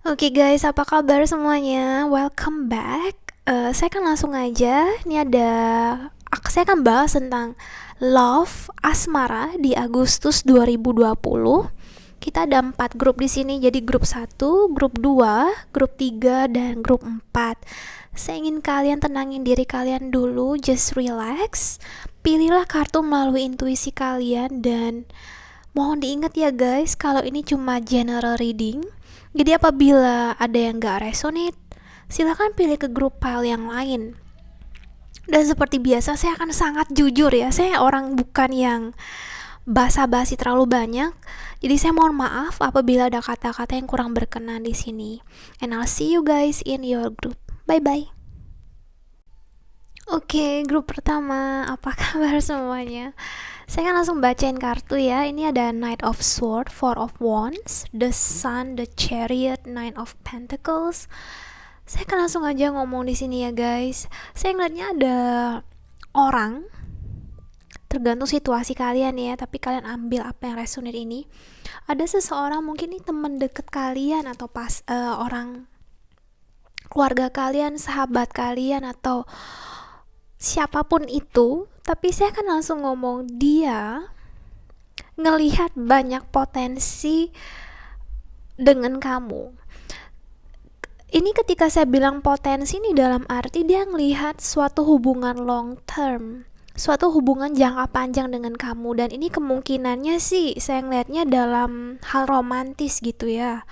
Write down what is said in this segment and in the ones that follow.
Oke guys, apa kabar semuanya? Welcome back. Saya akan langsung aja. Saya akan bahas tentang love asmara di Agustus 2020. Kita ada 4 grup di sini. Jadi grup 1, grup 2, grup 3, dan grup 4. Saya ingin kalian tenangin diri kalian dulu, just relax. Pilihlah kartu melalui intuisi kalian dan mohon diingat ya guys, kalau ini cuma general reading. Jadi apabila ada yang gak resonate, silahkan pilih ke grup file yang lain. Dan seperti biasa saya akan sangat jujur ya, saya orang bukan yang basa-basi terlalu banyak. Jadi saya mohon maaf apabila ada kata-kata yang kurang berkenan di sini. And I'll see you guys in your group. Bye bye. Oke, grup pertama, apa kabar semuanya? Saya akan langsung bacain kartu ya. Ini ada Knight of Sword, Four of Wands, The Sun, The Chariot, Nine of Pentacles. Saya akan langsung aja ngomong di sini ya guys. Saya ngeliatnya ada orang, tergantung situasi kalian ya, tapi kalian ambil apa yang resonate ini. Ada seseorang, mungkin ini teman deket kalian atau orang keluarga kalian, sahabat kalian, atau siapapun itu, tapi saya akan langsung ngomong dia ngelihat banyak potensi dengan kamu. Ini ketika saya bilang potensi ini dalam arti dia ngelihat suatu hubungan long term, suatu hubungan jangka panjang dengan kamu, dan ini kemungkinannya sih saya ngelihatnya dalam hal romantis gitu ya.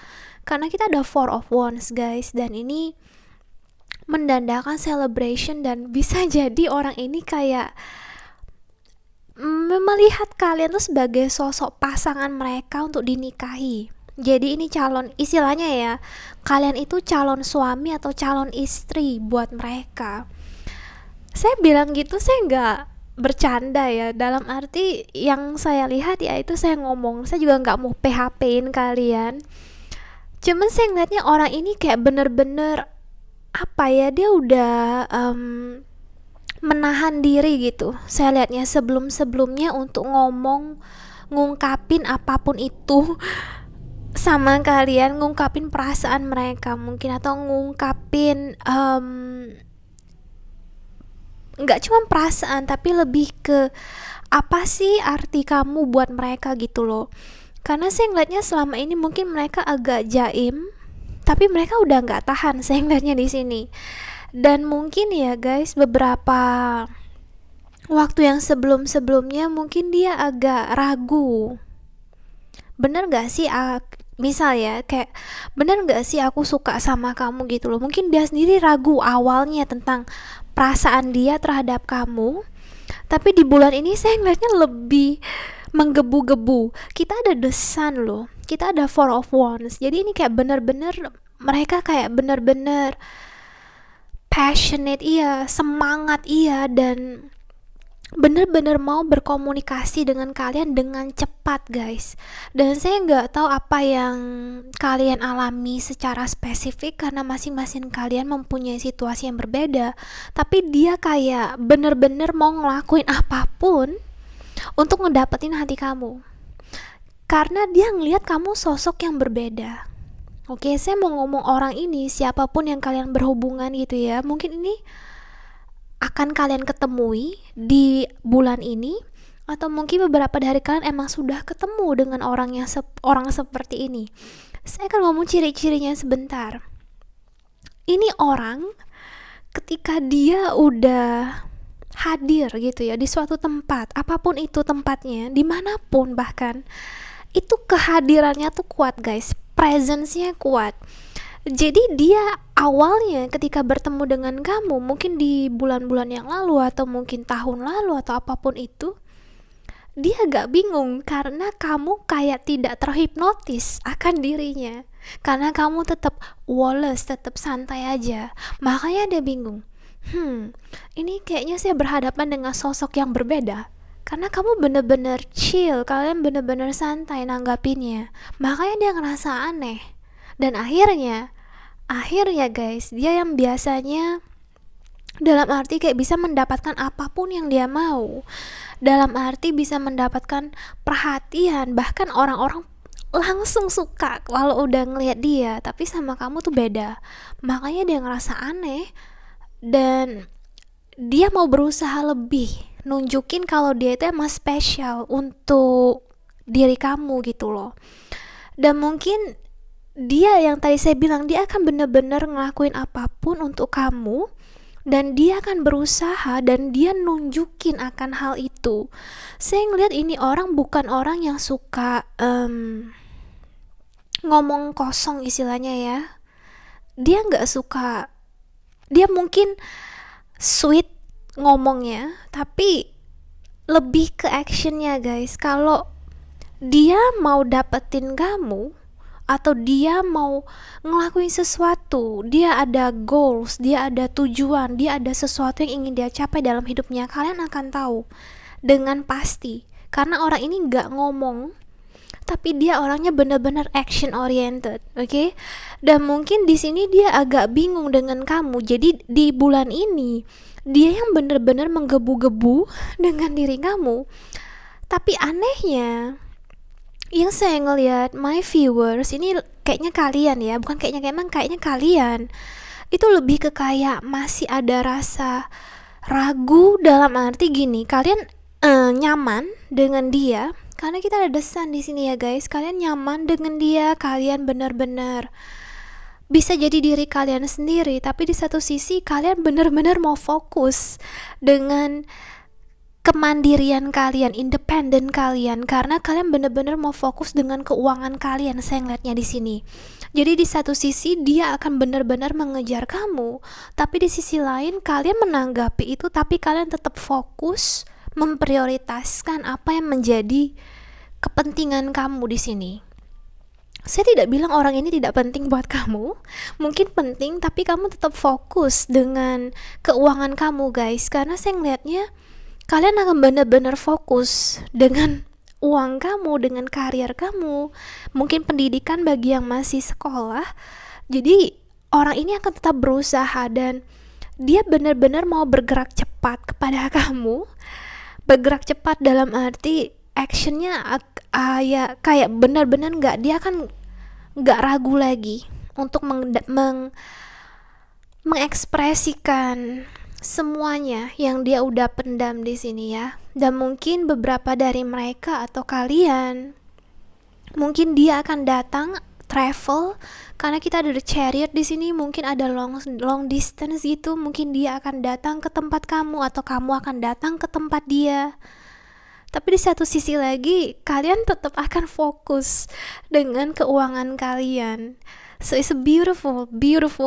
Karena kita ada Four of Wands guys, dan ini mendandakan celebration, dan bisa jadi orang ini kayak melihat kalian tuh sebagai sosok pasangan mereka untuk dinikahi. Jadi ini calon, istilahnya ya, kalian itu calon suami atau calon istri buat mereka. Saya bilang gitu, saya nggak bercanda ya, dalam arti yang saya lihat ya itu saya ngomong, saya juga nggak mau PHP-in kalian. Cuman saya ngeliatnya orang ini kayak bener-bener apa ya, dia udah menahan diri gitu. Saya lihatnya sebelum-sebelumnya untuk ngungkapin apapun itu sama kalian, ngungkapin perasaan mereka mungkin, atau ngungkapin nggak cuma perasaan tapi lebih ke apa sih arti kamu buat mereka gitu loh. Karena saya ngeliatnya selama ini mungkin mereka agak jaim, tapi mereka udah nggak tahan saya ngeliatnya di sini. Dan mungkin ya guys, beberapa waktu yang sebelum-sebelumnya mungkin dia agak ragu. Bener gak sih, misal ya, kayak bener gak sih aku suka sama kamu gitu loh. Mungkin dia sendiri ragu awalnya tentang perasaan dia terhadap kamu. Tapi di bulan ini saya ngeliatnya lebih menggebu-gebu. Kita ada The Sun loh, kita ada Four of Wands. Jadi ini kayak bener-bener mereka kayak bener-bener passionate, iya, semangat, iya, dan bener-bener mau berkomunikasi dengan kalian dengan cepat guys. Dan saya nggak tahu apa yang kalian alami secara spesifik karena masing-masing kalian mempunyai situasi yang berbeda, tapi dia kayak bener-bener mau ngelakuin apapun untuk ngedapetin hati kamu, karena dia ngelihat kamu sosok yang berbeda. Oke, saya mau ngomong orang ini, siapapun yang kalian berhubungan gitu ya, mungkin ini akan kalian ketemui di bulan ini, atau mungkin beberapa dari kalian emang sudah ketemu dengan orang seperti ini. Saya akan ngomong ciri-cirinya sebentar. Ini orang ketika dia udah hadir gitu ya di suatu tempat, apapun itu tempatnya, dimanapun bahkan, itu kehadirannya tuh kuat guys, presence-nya kuat. Jadi dia awalnya ketika bertemu dengan kamu, mungkin di bulan-bulan yang lalu atau mungkin tahun lalu atau apapun itu, dia agak bingung karena kamu kayak tidak terhipnotis akan dirinya. Karena kamu tetap woles, tetap santai aja. Makanya dia bingung. Ini kayaknya saya berhadapan dengan sosok yang berbeda. Karena kamu bener-bener chill, kalian bener-bener santai nanggapinnya. Makanya dia ngerasa aneh. Dan akhirnya guys, dia yang biasanya dalam arti kayak bisa mendapatkan apapun yang dia mau, dalam arti bisa mendapatkan perhatian, bahkan orang-orang langsung suka kalau udah ngeliat dia, tapi sama kamu tuh beda. Makanya dia ngerasa aneh dan dia mau berusaha lebih nunjukin kalau dia itu emang spesial untuk diri kamu gitu loh. Dan mungkin dia yang tadi saya bilang, dia akan bener-bener ngelakuin apapun untuk kamu, dan dia akan berusaha dan dia nunjukin akan hal itu. Saya ngeliat ini orang bukan orang yang suka ngomong kosong istilahnya ya. Dia nggak suka, dia mungkin sweet ngomongnya, tapi lebih ke actionnya guys. Kalau dia mau dapetin kamu atau dia mau ngelakuin sesuatu, dia ada goals, dia ada tujuan, dia ada sesuatu yang ingin dia capai dalam hidupnya, kalian akan tahu dengan pasti. Karena orang ini nggak ngomong, tapi dia orangnya benar-benar action oriented, oke? Dan mungkin di sini dia agak bingung dengan kamu. Jadi di bulan ini dia yang benar-benar menggebu-gebu dengan diri kamu. Tapi anehnya, yang saya ngelihat my viewers ini kayaknya kalian ya, bukan kayaknya, emang kayaknya kalian itu lebih ke kayak masih ada rasa ragu, dalam arti gini, kalian nyaman dengan dia karena kita ada desan di sini ya guys. Kalian nyaman dengan dia, kalian benar-benar bisa jadi diri kalian sendiri, tapi di satu sisi kalian benar-benar mau fokus dengan kemandirian kalian, independen kalian, karena kalian benar-benar mau fokus dengan keuangan kalian. Saya ngeliatnya di sini. Jadi di satu sisi dia akan benar-benar mengejar kamu, tapi di sisi lain kalian menanggapi itu, tapi kalian tetap fokus memprioritaskan apa yang menjadi kepentingan kamu di sini. Saya tidak bilang orang ini tidak penting buat kamu, mungkin penting, tapi kamu tetap fokus dengan keuangan kamu guys, karena saya ngeliatnya kalian akan benar-benar fokus dengan uang kamu, dengan karier kamu, mungkin pendidikan bagi yang masih sekolah. Jadi orang ini akan tetap berusaha dan dia benar-benar mau bergerak cepat kepada kamu. Bergerak cepat dalam arti actionnya ya kayak benar-benar dia akan nggak ragu lagi untuk mengekspresikan semuanya yang dia udah pendam di sini ya. Dan mungkin beberapa dari mereka atau kalian, mungkin dia akan datang travel, karena kita ada the chariot di sini, mungkin ada long distance gitu. Mungkin dia akan datang ke tempat kamu atau kamu akan datang ke tempat dia. Tapi di satu sisi lagi kalian tetap akan fokus dengan keuangan kalian. So it's a beautiful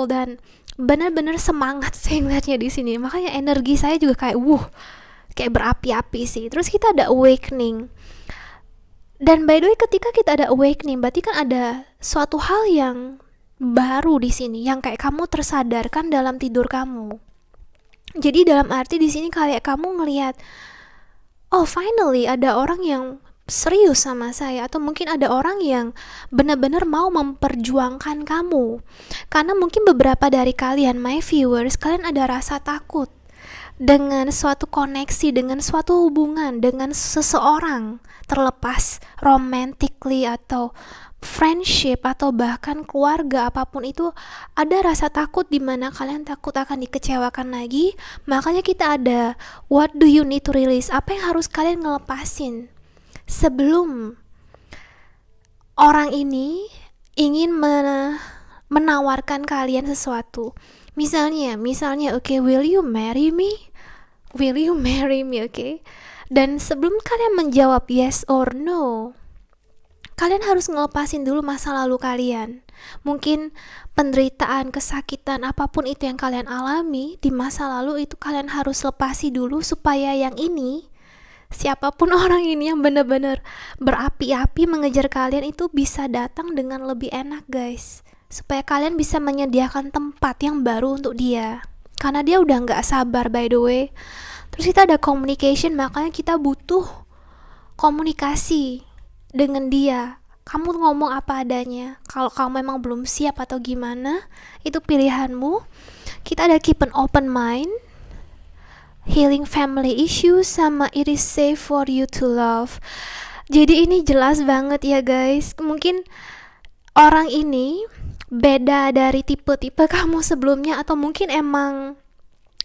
dan benar-benar semangat saya ngeliatnya di sini. Makanya energi saya juga kayak kayak berapi-api sih. Terus kita ada awakening. Dan by the way, ketika kita ada awakening, berarti kan ada suatu hal yang baru di sini, yang kayak kamu tersadarkan dalam tidur kamu. Jadi dalam arti di sini kayak kamu ngelihat, oh finally ada orang yang serius sama saya, atau mungkin ada orang yang benar-benar mau memperjuangkan kamu. Karena mungkin beberapa dari kalian, my viewers, kalian ada rasa takut dengan suatu koneksi, dengan suatu hubungan dengan seseorang, terlepas romantically atau friendship atau bahkan keluarga, apapun itu, ada rasa takut di mana kalian takut akan dikecewakan lagi. Makanya kita ada what do you need to release, apa yang harus kalian ngelepasin sebelum orang ini ingin menawarkan kalian sesuatu. Misalnya, okay, will you marry me? Okay? Dan sebelum kalian menjawab yes or no, kalian harus ngelepasin dulu masa lalu kalian. Mungkin penderitaan, kesakitan, apapun itu yang kalian alami di masa lalu itu kalian harus lepasi dulu, supaya yang ini, siapapun orang ini yang benar-benar berapi-api mengejar kalian itu bisa datang dengan lebih enak guys. Supaya kalian bisa menyediakan tempat yang baru untuk dia, karena dia udah gak sabar by the way. Terus kita ada communication, makanya kita butuh komunikasi dengan dia. Kamu ngomong apa adanya. Kalau kamu memang belum siap atau gimana, itu pilihanmu. Kita ada keep an open mind, healing family issues, sama it is safe for you to love. Jadi ini jelas banget ya guys, mungkin orang ini beda dari tipe-tipe kamu sebelumnya, atau mungkin emang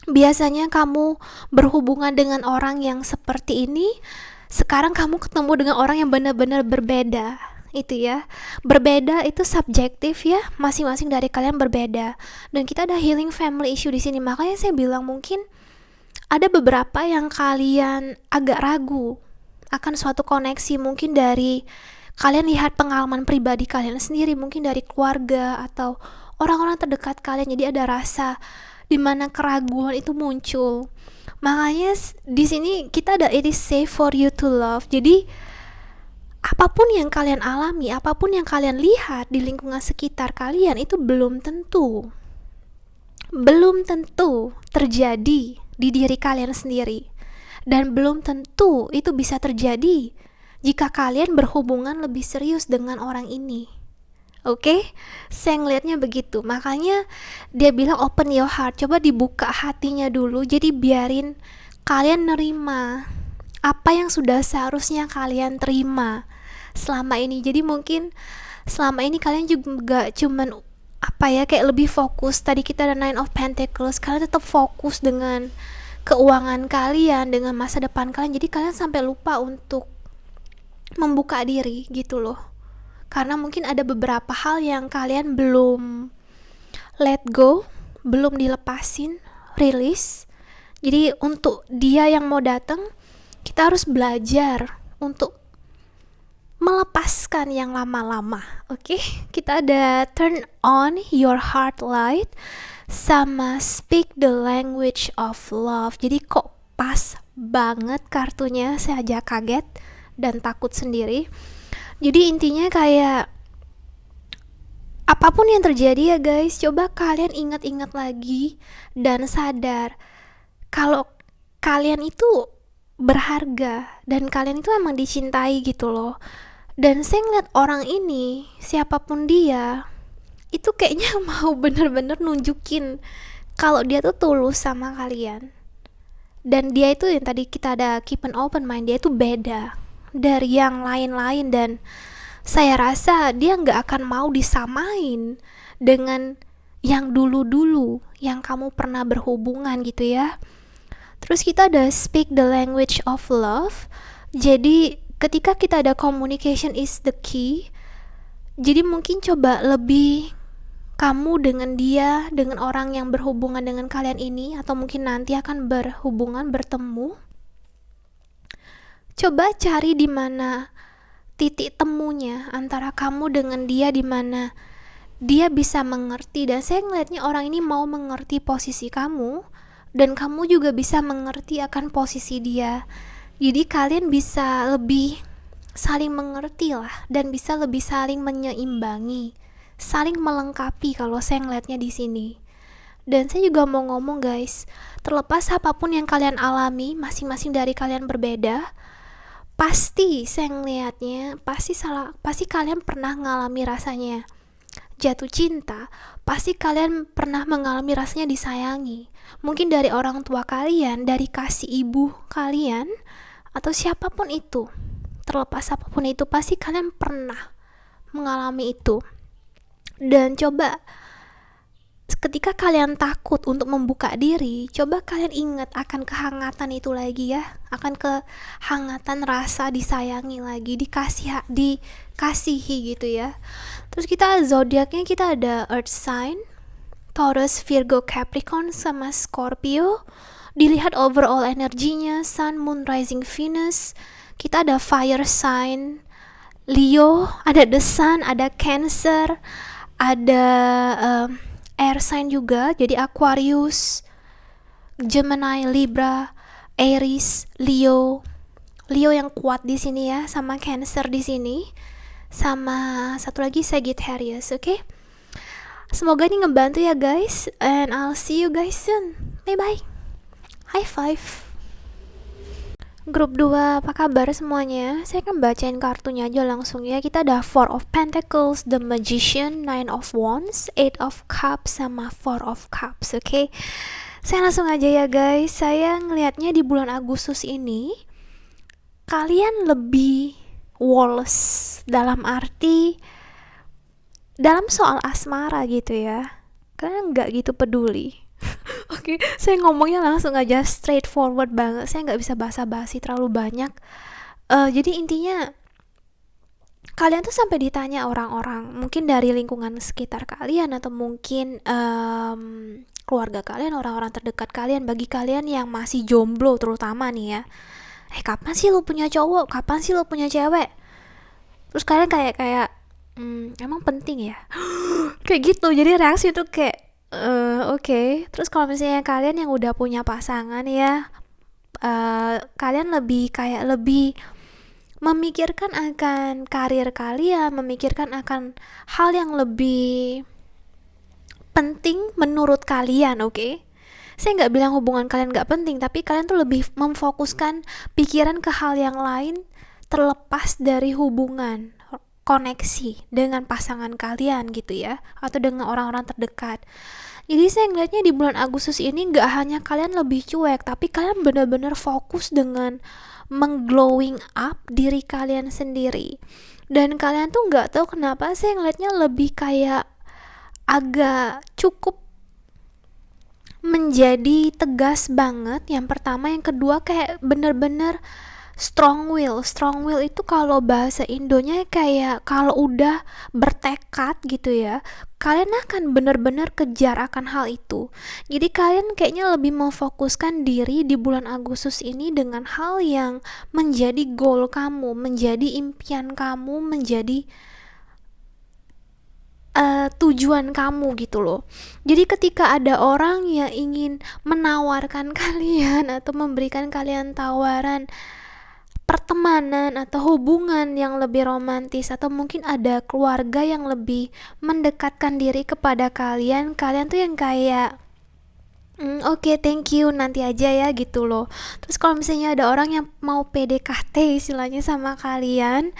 biasanya kamu berhubungan dengan orang yang seperti ini, sekarang kamu ketemu dengan orang yang benar-benar berbeda. Itu ya, berbeda itu subjektif ya, masing-masing dari kalian berbeda, dan kita ada healing family issue di sini. Makanya saya bilang mungkin ada beberapa yang kalian agak ragu akan suatu koneksi, mungkin dari kalian lihat pengalaman pribadi kalian sendiri, mungkin dari keluarga atau orang-orang terdekat kalian, jadi ada rasa dimana keraguan itu muncul. Makanya di sini kita ada it is safe for you to love. Jadi apapun yang kalian alami, apapun yang kalian lihat di lingkungan sekitar kalian, itu belum tentu terjadi di diri kalian sendiri, dan belum tentu itu bisa terjadi jika kalian berhubungan lebih serius dengan orang ini. Oke, saya ngelihatnya begitu. Makanya dia bilang open your heart, coba dibuka hatinya dulu. Jadi biarin kalian nerima apa yang sudah seharusnya kalian terima selama ini. Jadi mungkin selama ini kalian juga cuman kayak lebih fokus. Tadi kita ada Nine of Pentacles, kalian tetap fokus dengan keuangan kalian, dengan masa depan kalian. Jadi kalian sampai lupa untuk membuka diri gitu loh, karena mungkin ada beberapa hal yang kalian belum let go, belum dilepasin, rilis. Jadi untuk dia yang mau datang, kita harus belajar untuk melepaskan yang lama-lama. Oke, kita ada turn on your heart light sama speak the language of love. Jadi kok pas banget kartunya, saya aja kaget dan takut sendiri. Jadi intinya kayak apapun yang terjadi ya guys, coba kalian ingat-ingat lagi dan sadar kalau kalian itu berharga dan kalian itu emang dicintai gitu loh. Dan saya ngeliat orang ini, siapapun dia, itu kayaknya mau bener-bener nunjukin kalau dia tuh tulus sama kalian. Dan dia itu yang tadi kita ada keep an open mind, dia itu beda dari yang lain-lain, dan saya rasa dia gak akan mau disamain dengan yang dulu-dulu yang kamu pernah berhubungan gitu ya. Terus kita ada speak the language of love. Jadi ketika kita ada communication is the key, jadi mungkin coba lebih kamu dengan dia, dengan orang yang berhubungan dengan kalian ini, atau mungkin nanti akan berhubungan, bertemu, coba cari di mana titik temunya antara kamu dengan dia, di mana dia bisa mengerti. Dan saya ngelihatnya orang ini mau mengerti posisi kamu, dan kamu juga bisa mengerti akan posisi dia. Jadi kalian bisa lebih saling mengerti lah, dan bisa lebih saling menyeimbangi, saling melengkapi kalau saya ngelihatnya di sini. Dan saya juga mau ngomong guys, terlepas apapun yang kalian alami, masing-masing dari kalian berbeda. Pasti saya ngelihatnya, pasti kalian pernah ngalami rasanya jatuh cinta, pasti kalian pernah mengalami rasanya disayangi. Mungkin dari orang tua kalian, dari kasih ibu kalian, atau siapapun itu. Terlepas apapun itu, pasti kalian pernah mengalami itu. Dan coba ketika kalian takut untuk membuka diri, coba kalian ingat akan kehangatan itu lagi ya, akan kehangatan rasa disayangi lagi, dikasihi gitu ya. Terus kita zodiaknya, kita ada Earth sign, Taurus, Virgo, Capricorn sama Scorpio. Dilihat overall energinya, Sun, Moon, Rising, Venus. Kita ada Fire sign, Leo, ada The Sun, ada Cancer, ada air sign juga, jadi Aquarius, Gemini, Libra, Aries, Leo yang kuat di sini ya, sama Cancer di sini, sama satu lagi Sagittarius. Oke? Semoga ini ngebantu ya guys, and I'll see you guys soon. Bye bye. High five. Grup 2, apa kabar semuanya? Saya akan bacain kartunya aja langsung ya. Kita ada Four of Pentacles, The Magician, Nine of Wands, Eight of Cups, sama Four of Cups. Oke? Saya langsung aja ya guys. Saya ngelihatnya di bulan Agustus ini, kalian lebih walls, dalam arti dalam soal asmara gitu ya, kalian nggak gitu peduli. Oke, saya ngomongnya langsung aja straightforward banget, saya nggak bisa basa-basi terlalu banyak. Jadi intinya kalian tuh sampai ditanya orang-orang mungkin dari lingkungan sekitar kalian atau mungkin keluarga kalian, orang-orang terdekat kalian, bagi kalian yang masih jomblo terutama nih ya, kapan sih lu punya cowok, kapan sih lu punya cewek, terus kalian kayak kayak emang penting ya kayak gitu. Jadi reaksi tuh kayak oke. Terus kalau misalnya kalian yang udah punya pasangan ya, kalian lebih kayak lebih memikirkan akan karir kalian, memikirkan akan hal yang lebih penting menurut kalian, oke? Saya nggak bilang hubungan kalian nggak penting, tapi kalian tuh lebih memfokuskan pikiran ke hal yang lain terlepas dari hubungan, koneksi dengan pasangan kalian gitu ya, atau dengan orang-orang terdekat. Jadi saya ngeliatnya di bulan Agustus ini nggak hanya kalian lebih cuek, tapi kalian benar-benar fokus dengan mengglowing up diri kalian sendiri. Dan kalian tuh nggak tahu kenapa saya ngeliatnya lebih kayak agak cukup menjadi tegas banget. Yang pertama, yang kedua kayak bener-bener strong will. Strong will itu kalau bahasa Indonya kayak kalau udah bertekad gitu ya, kalian akan bener-bener kejar akan hal itu. Jadi kalian kayaknya lebih memfokuskan diri di bulan Agustus ini dengan hal yang menjadi goal kamu, menjadi impian kamu, menjadi tujuan kamu gitu loh. Jadi ketika ada orang yang ingin menawarkan kalian atau memberikan kalian tawaran pertemanan atau hubungan yang lebih romantis, atau mungkin ada keluarga yang lebih mendekatkan diri kepada kalian, kalian tuh yang kayak oke, thank you, nanti aja ya gitu loh. Terus kalau misalnya ada orang yang mau PDKT istilahnya sama kalian,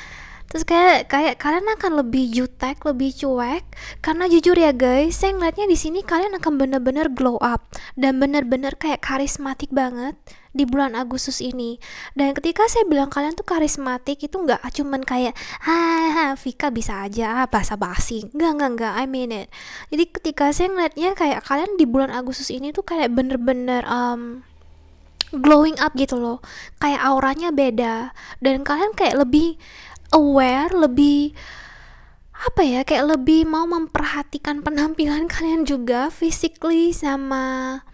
terus kayak kalian akan lebih jutek, lebih cuek, karena jujur ya guys, saya ngeliatnya di sini kalian akan bener-bener glow up dan bener-bener kayak karismatik banget di bulan Agustus ini. Dan ketika saya bilang kalian tuh karismatik, itu nggak cuman kayak hahaha Vika bisa aja basa-basi, nggak, I mean it. Jadi ketika saya ngeliatnya kayak kalian di bulan Agustus ini tuh kayak bener-bener glowing up gitu loh, kayak auranya beda, dan kalian kayak lebih aware, lebih apa ya, kayak lebih mau memperhatikan penampilan kalian juga, physically sama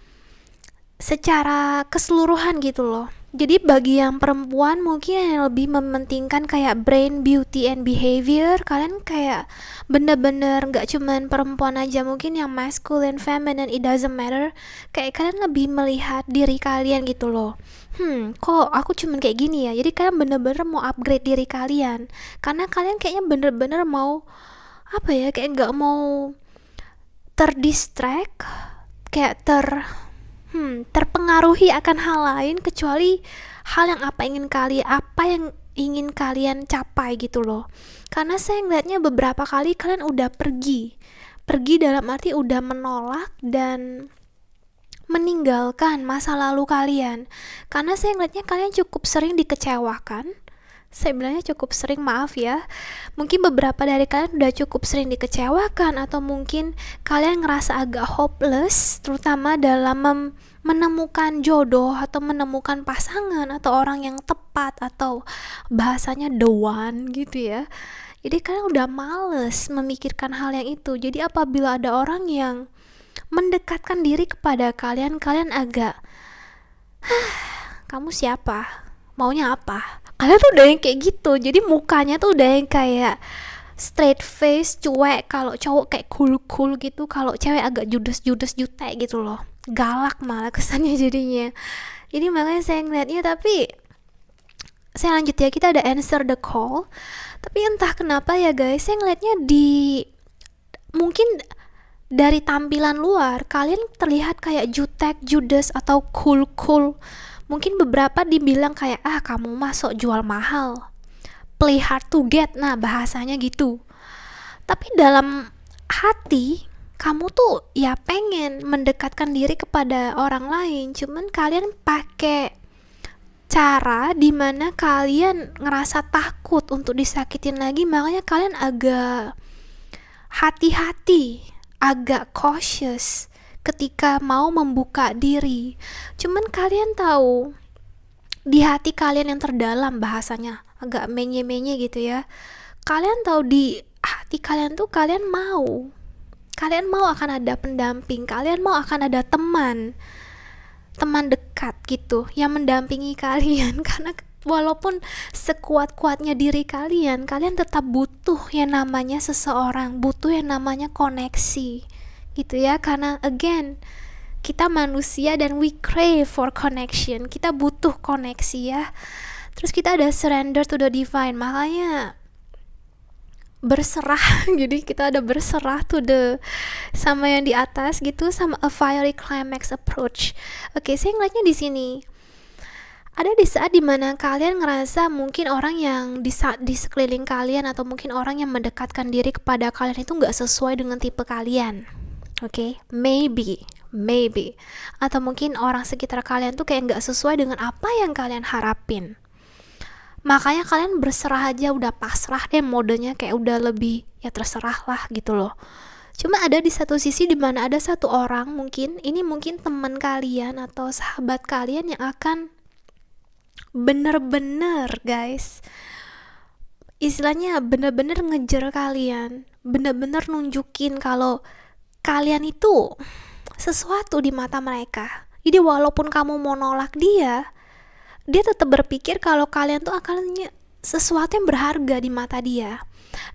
secara keseluruhan gitu loh. Jadi bagi yang perempuan mungkin yang lebih mementingkan kayak brain, beauty, and behavior, kalian kayak bener-bener gak cuman perempuan aja, mungkin yang masculine, feminine, it doesn't matter, kayak kalian lebih melihat diri kalian gitu loh. Kok aku cuman kayak gini ya. Jadi kalian bener-bener mau upgrade diri kalian, karena kalian kayaknya bener-bener mau apa ya, kayak gak mau terdistract, kayak terpengaruhi akan hal lain kecuali hal yang apa yang ingin kalian capai gitu loh. Karena saya ngeliatnya beberapa kali kalian udah pergi dalam arti udah menolak dan meninggalkan masa lalu kalian. Karena saya ngeliatnya kalian cukup sering dikecewakan. Saya bilangnya cukup sering, maaf ya. Mungkin beberapa dari kalian udah cukup sering dikecewakan, atau mungkin kalian ngerasa agak hopeless, terutama dalam menemukan jodoh atau menemukan pasangan atau orang yang tepat, atau bahasanya the one gitu ya. Jadi kalian udah males memikirkan hal yang itu. Jadi apabila ada orang yang mendekatkan diri kepada kalian, kalian agak kamu siapa? Maunya apa? Kalian tuh udah yang kayak gitu. Jadi mukanya tuh udah yang kayak straight face, cuek. Kalau cowok kayak cool gitu, kalau cewek agak judes jutek gitu loh. Galak malah kesannya jadinya. Jadi makanya saya ngeliatnya, tapi saya lanjut ya, kita ada answer the call. Tapi entah kenapa ya guys, saya ngeliatnya mungkin dari tampilan luar kalian terlihat kayak jutek, judes, atau cool. Mungkin beberapa dibilang kayak kamu masuk jual mahal, play hard to get, nah bahasanya gitu. Tapi dalam hati kamu tuh ya pengen mendekatkan diri kepada orang lain, cuman kalian pakai cara dimana kalian ngerasa takut untuk disakitin lagi, makanya kalian agak hati-hati, agak cautious ketika mau membuka diri. Cuman kalian tahu, di hati kalian yang terdalam, bahasanya agak menye-menye gitu ya, kalian tahu di hati kalian tuh kalian mau akan ada pendamping, kalian mau akan ada teman dekat gitu yang mendampingi kalian. Karena walaupun sekuat-kuatnya diri kalian tetap butuh yang namanya seseorang, butuh yang namanya koneksi gitu ya. Karena again, kita manusia dan we crave for connection, kita butuh koneksi ya. Terus kita ada surrender to the divine, makanya berserah. Jadi kita ada berserah to the sama yang di atas gitu, sama a fiery climax approach. Oke, saya ngeliatnya di sini ada di saat dimana kalian ngerasa mungkin orang yang di sekeliling kalian atau mungkin orang yang mendekatkan diri kepada kalian itu nggak sesuai dengan tipe kalian. Oke, maybe atau mungkin orang sekitar kalian tuh kayak nggak sesuai dengan apa yang kalian harapin. Makanya kalian berserah aja, udah pasrah deh, modenya kayak udah lebih ya terserah lah gitu loh. Cuma ada di satu sisi dimana ada satu orang, mungkin teman kalian atau sahabat kalian yang akan bener-bener guys, istilahnya bener-bener ngejar kalian, bener-bener nunjukin kalau kalian itu sesuatu di mata mereka. Jadi walaupun kamu mau nolak dia tetap berpikir kalau kalian tuh akan sesuatu yang berharga di mata dia.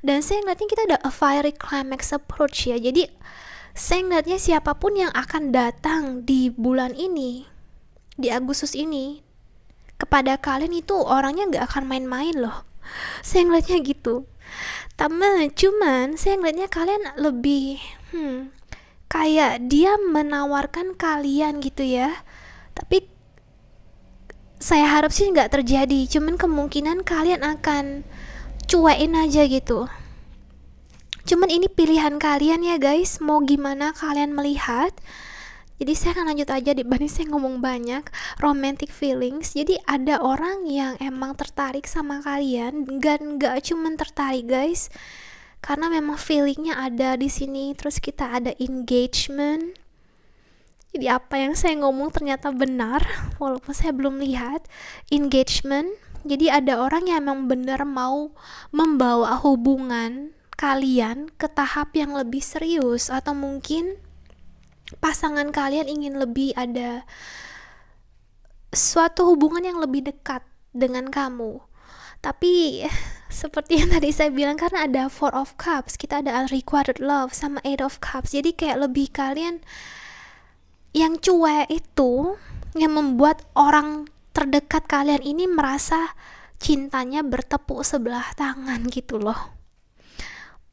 Dan saya ngeliatnya kita ada a fiery climax approach ya. Jadi saya ngeliatnya siapapun yang akan datang di bulan ini, di Agustus ini, kepada kalian itu orangnya gak akan main-main loh. Saya ngeliatnya gitu. Cuman saya ngeliatnya kalian lebih kayak dia menawarkan kalian gitu ya, tapi saya harap sih nggak terjadi. Cuman kemungkinan kalian akan cuekin aja gitu. Cuman ini pilihan kalian ya guys, mau gimana kalian melihat. Jadi saya akan lanjut aja dibanding saya ngomong banyak. Romantic feelings, jadi ada orang yang emang tertarik sama kalian, nggak cuman tertarik guys, karena memang feelingnya ada di sini. Terus kita ada engagement. Jadi apa yang saya ngomong ternyata benar, walaupun saya belum lihat. Engagement, jadi ada orang yang emang benar mau membawa hubungan kalian ke tahap yang lebih serius, atau mungkin pasangan kalian ingin lebih ada suatu hubungan yang lebih dekat dengan kamu. Tapi seperti yang tadi saya bilang, karena ada Four of Cups, kita ada unrequited love sama Eight of Cups, jadi kayak lebih kalian yang cuek itu yang membuat orang terdekat kalian ini merasa cintanya bertepuk sebelah tangan gitu loh.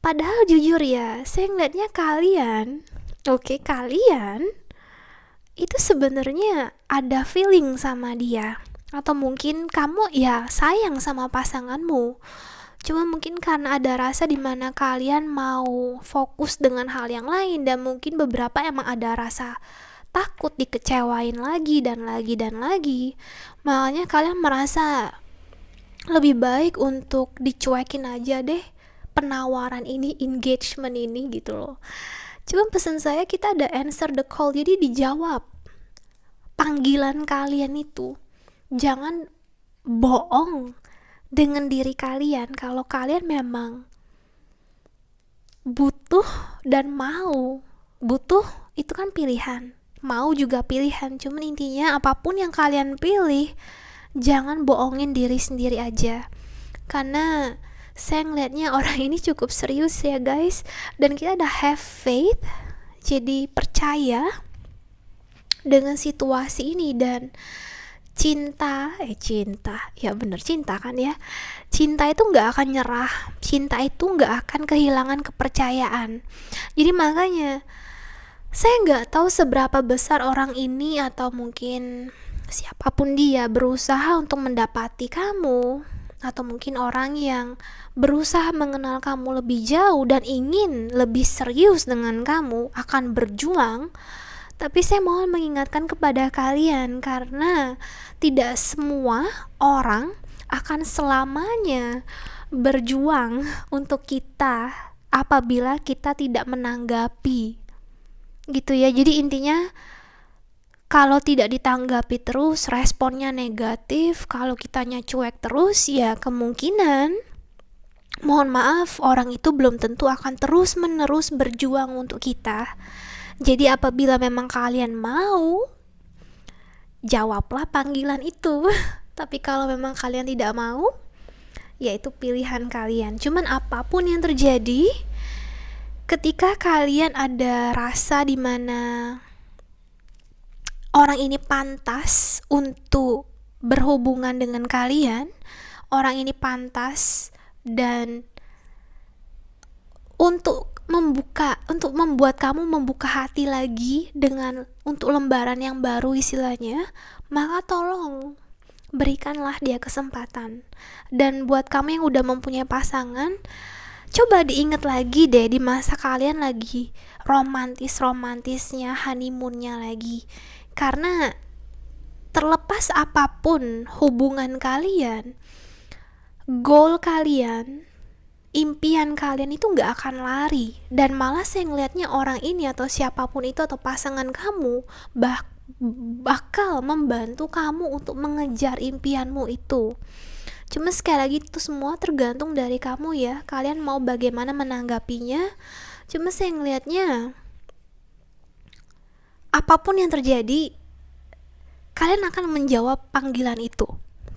Padahal jujur ya, saya ngeliatnya kalian itu sebenarnya ada feeling sama dia, atau mungkin kamu ya sayang sama pasanganmu. Cuma mungkin karena ada rasa dimana kalian mau fokus dengan hal yang lain, dan mungkin beberapa emang ada rasa takut dikecewain lagi dan lagi. Makanya kalian merasa lebih baik untuk dicuekin aja deh penawaran ini, engagement ini gitu loh. Cuma pesan saya, kita ada answer the call, jadi dijawab panggilan kalian itu. Jangan bohong dengan diri kalian kalau kalian memang butuh dan mau. Butuh itu kan pilihan, mau juga pilihan. Cuman intinya apapun yang kalian pilih, jangan bohongin diri sendiri aja. Karena saya ngeliatnya orang ini cukup serius ya guys, dan kita ada have faith, jadi percaya dengan situasi ini. Dan cinta ya bener, cinta kan ya, cinta itu gak akan nyerah, cinta itu gak akan kehilangan kepercayaan. Jadi makanya saya gak tahu seberapa besar orang ini atau mungkin siapapun dia berusaha untuk mendapati kamu, atau mungkin orang yang berusaha mengenal kamu lebih jauh dan ingin lebih serius dengan kamu, akan berjuang. Tapi saya mohon mengingatkan kepada kalian, karena tidak semua orang akan selamanya berjuang untuk kita apabila kita tidak menanggapi, gitu ya. Jadi intinya, kalau tidak ditanggapi terus, responnya negatif, kalau kitanya cuek terus, ya kemungkinan, mohon maaf, orang itu belum tentu akan terus menerus berjuang untuk kita. Jadi apabila memang kalian mau, jawablah panggilan itu. Tapi kalau memang kalian tidak mau, ya itu pilihan kalian. Cuman apapun yang terjadi, ketika kalian ada rasa dimana orang ini pantas untuk berhubungan dengan kalian, orang ini pantas dan untuk membuat kamu membuka hati lagi untuk lembaran yang baru istilahnya, maka tolong berikanlah dia kesempatan. Dan buat kamu yang udah mempunyai pasangan, coba diingat lagi deh, di masa kalian lagi romantisnya, honeymoonnya lagi. Karena terlepas apapun hubungan kalian, goal kalian, impian kalian itu gak akan lari. Dan malah saya ngeliatnya orang ini atau siapapun itu atau pasangan kamu bakal membantu kamu untuk mengejar impianmu itu. Cuma sekali lagi, itu semua tergantung dari kamu ya, kalian mau bagaimana menanggapinya. Cuma saya ngeliatnya, apapun yang terjadi, kalian akan menjawab panggilan itu.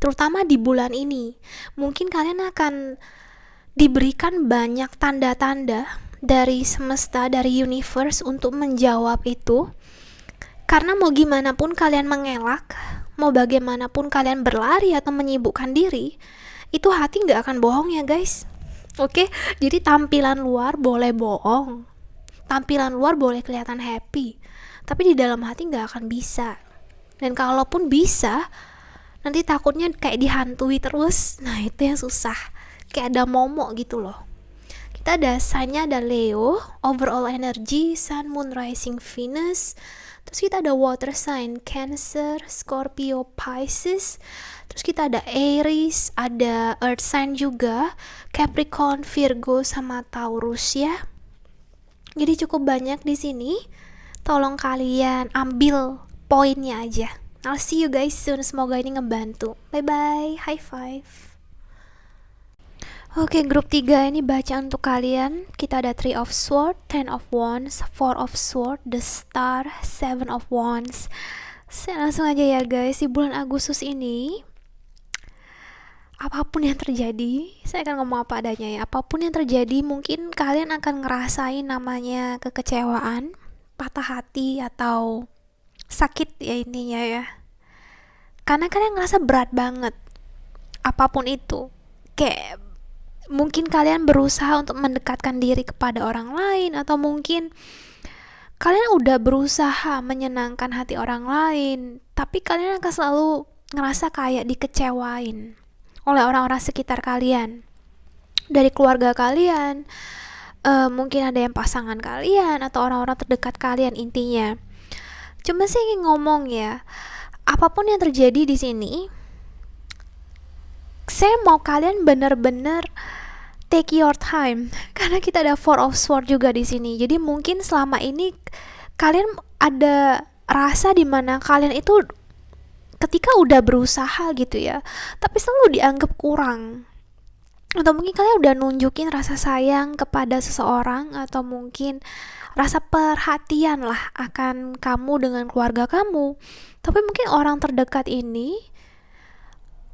Terutama di bulan ini, mungkin kalian akan diberikan banyak tanda-tanda dari semesta, dari universe untuk menjawab itu. Karena mau gimana pun kalian mengelak, mau bagaimanapun kalian berlari atau menyibukkan diri, itu hati gak akan bohong ya guys. Oke, jadi tampilan luar boleh bohong, tampilan luar boleh kelihatan happy, tapi di dalam hati gak akan bisa. Dan kalaupun bisa, nanti takutnya kayak dihantui terus. Nah itu yang susah, kayak ada momok gitu loh. Kita ada sign-nya, ada Leo, overall energy, Sun, Moon, Rising, Venus. Terus kita ada water sign, Cancer, Scorpio, Pisces. Terus kita ada Aries, ada earth sign juga, Capricorn, Virgo, sama Taurus ya. Jadi cukup banyak di sini. Tolong kalian ambil poinnya aja. I'll see you guys soon. Semoga ini ngebantu. Bye bye, high five. Oke, grup 3 ini baca untuk kalian. Kita ada 3 of Swords, 10 of Wands, 4 of Swords, the Star, 7 of Wands. Saya langsung aja ya guys, di bulan Agustus ini, apapun yang terjadi, saya akan ngomong apa adanya ya. Apapun yang terjadi, mungkin kalian akan ngerasain namanya kekecewaan, patah hati, atau sakit ya intinya ya. Karena kalian ngerasa berat banget, apapun itu. Kayak mungkin kalian berusaha untuk mendekatkan diri kepada orang lain, atau mungkin kalian udah berusaha menyenangkan hati orang lain, tapi kalian akan selalu ngerasa kayak dikecewain oleh orang-orang sekitar kalian, dari keluarga kalian, mungkin ada yang pasangan kalian atau orang-orang terdekat kalian intinya. Cuma saya ingin ngomong ya, apapun yang terjadi di sini, saya mau kalian benar-benar take your time, karena kita ada 4 of Swords juga di sini. Jadi mungkin selama ini kalian ada rasa dimana kalian itu ketika udah berusaha gitu ya, tapi selalu dianggap kurang. Atau mungkin kalian udah nunjukin rasa sayang kepada seseorang, atau mungkin rasa perhatian lah akan kamu dengan keluarga kamu, tapi mungkin orang terdekat ini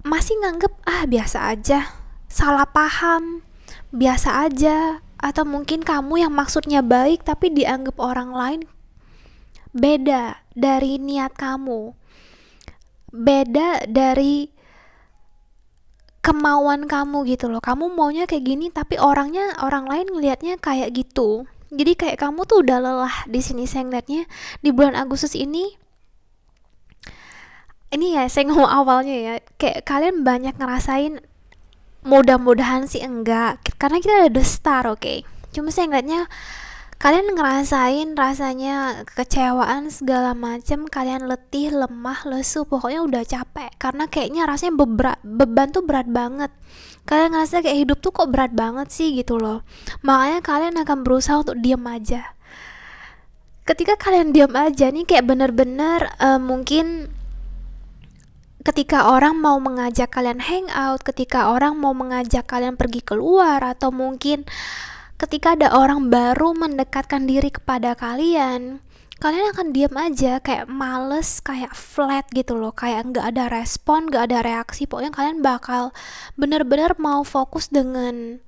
masih nganggep biasa aja, salah paham, biasa aja. Atau mungkin kamu yang maksudnya baik tapi dianggap orang lain beda dari niat kamu, beda dari kemauan kamu gitu loh. Kamu maunya kayak gini tapi orang lain ngelihatnya kayak gitu. Jadi kayak kamu tuh udah lelah di sini. Saya ngeliatnya di bulan Agustus ini ya, saya ngomong awalnya ya, kayak kalian banyak ngerasain, mudah-mudahan sih enggak, karena kita ada the Star, oke. Cuma saya ngeliatnya Kalian ngerasain rasanya kekecewaan segala macam, kalian letih, lemah, lesu, pokoknya udah capek karena kayaknya rasanya beban tuh berat banget. Kalian ngerasa kayak hidup tuh kok berat banget sih gitu loh. Makanya kalian akan berusaha untuk diam aja. Ketika kalian diam aja nih kayak bener-bener mungkin ketika orang mau mengajak kalian hangout, ketika orang mau mengajak kalian pergi keluar, atau mungkin ketika ada orang baru mendekatkan diri kepada kalian, kalian akan diam aja, kayak males, kayak flat gitu loh, kayak nggak ada respon, nggak ada reaksi. Pokoknya kalian bakal bener-bener mau fokus dengan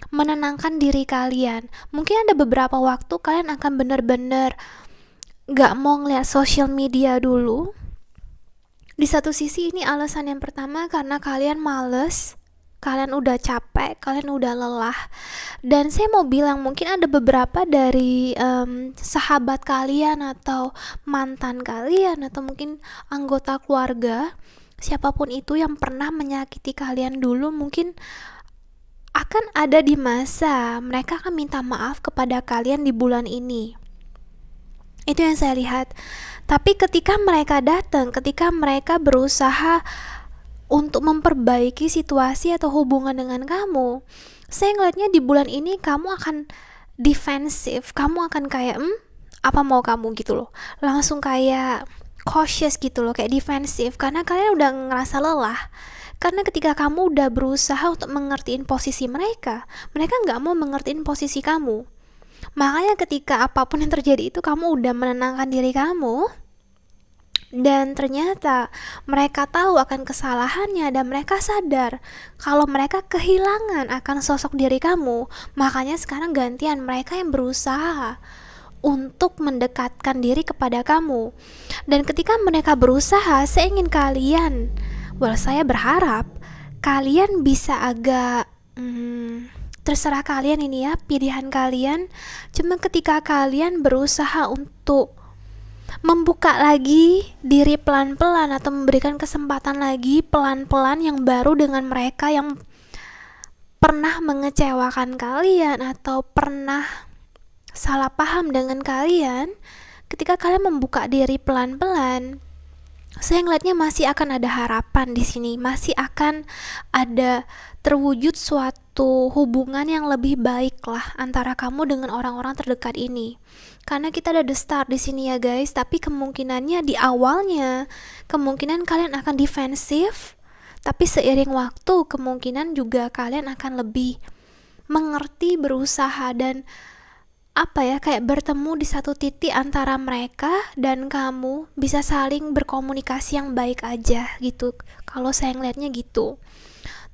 menenangkan diri kalian. Mungkin ada beberapa waktu kalian akan bener-bener nggak mau ngeliat social media dulu. Di satu sisi ini alasan yang pertama karena kalian males, kalian udah capek, kalian udah lelah. Dan saya mau bilang mungkin ada beberapa dari sahabat kalian atau mantan kalian atau mungkin anggota keluarga, siapapun itu yang pernah menyakiti kalian dulu, mungkin akan ada di masa mereka akan minta maaf kepada kalian di bulan ini. Itu yang saya lihat. Tapi ketika mereka datang, ketika mereka berusaha untuk memperbaiki situasi atau hubungan dengan kamu, saya ngeliatnya di bulan ini kamu akan defensif, kamu akan kayak apa mau kamu gitu loh, langsung kayak cautious gitu loh, kayak defensif, karena kalian udah ngerasa lelah. Karena ketika kamu udah berusaha untuk mengertiin posisi mereka, mereka nggak mau mengertiin posisi kamu. Makanya ketika apapun yang terjadi itu kamu udah menenangkan diri kamu, dan ternyata mereka tahu akan kesalahannya dan mereka sadar kalau mereka kehilangan akan sosok diri kamu. Makanya sekarang gantian mereka yang berusaha untuk mendekatkan diri kepada kamu. Dan ketika mereka berusaha, saya ingin kalian, saya berharap kalian bisa agak terserah kalian ini ya, pilihan kalian. Cuma ketika kalian berusaha untuk membuka lagi diri pelan-pelan atau memberikan kesempatan lagi pelan-pelan yang baru dengan mereka yang pernah mengecewakan kalian atau pernah salah paham dengan kalian, ketika kalian membuka diri pelan-pelan, saya ngeliatnya masih akan ada harapan di sini, masih akan ada terwujud suatu hubungan yang lebih baik lah antara kamu dengan orang-orang terdekat ini. Karena kita ada the start di sini ya guys, tapi kemungkinannya di awalnya kemungkinan kalian akan defensif, tapi seiring waktu kemungkinan juga kalian akan lebih mengerti, berusaha, dan kayak bertemu di satu titik antara mereka dan kamu bisa saling berkomunikasi yang baik aja gitu. Kalau saya ngeliatnya gitu.